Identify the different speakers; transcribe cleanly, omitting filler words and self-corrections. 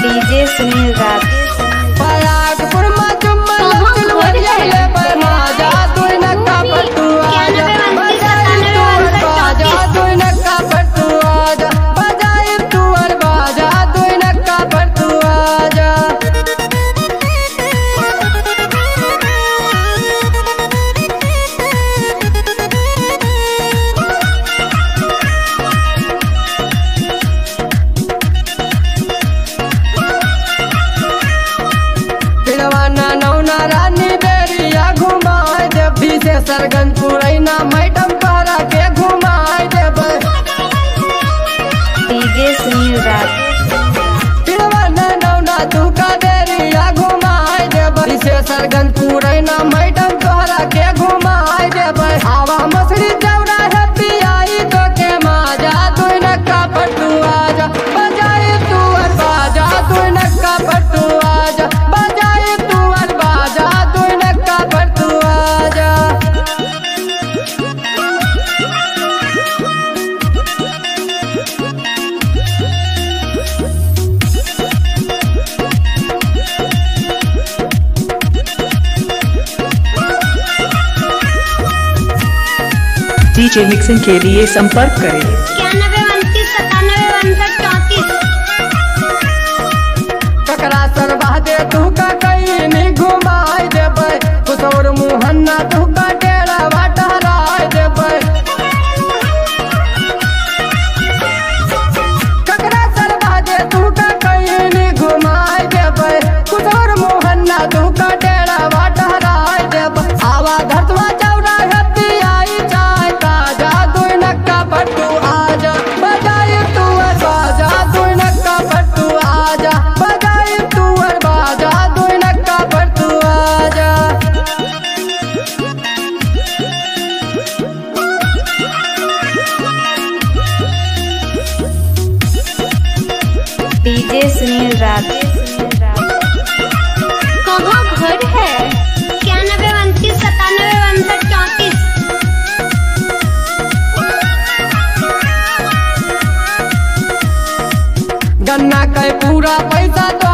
Speaker 1: DJ Sunil राज
Speaker 2: परागपुर में चुम्बल चिलवरिया ले बरमाजा तू नक्का पर तू आजा बाजा तू नक्का पर तू आजा बजाए तू और बाजा तू नक्का पर तू आजा रानी बेरिया घुमाए जब भी से सरगन पुरैना मैडम तोहरा के घुमाए जब
Speaker 1: डीजे सुनील राज
Speaker 2: नौना तू का बेरिया घुमाए जब से सरगन पुरैना मैडम तोहरा के घुमाए जब हवा मछली जौरा है पियाई तो के माजा तू नक्का पर तू आजा बजाए तू और बाजा तू नक्का पर तू आजा बजाए तू और बाजा तू नक्का पर तू आजा
Speaker 3: डीजे मिक्सिंग के लिए संपर्क करें
Speaker 1: 91 29 97 34।
Speaker 2: ककरा सरवा दे तू का कहीं नहीं घुमाए देबै कुतौर मुहन्ना तू का डेरा वाटराए देबै ककरा सरवा दे तू का कहीं नहीं घुमाए देबै कुतौर मुहन्ना तू का डेरा वाटराए देबै आवा धरतवा चौरा हत्ती आई चाय ताजा तू नक्का पर तू आजा बजाए तू और बाजा तू नक्का पर तू आजा बजाए तू और बाजा तू नक्का पर तू आजा
Speaker 1: डीजे सुनील राज कहाँ घर है 91 29 97 34।
Speaker 2: गन्ना का पूरा पैसा तो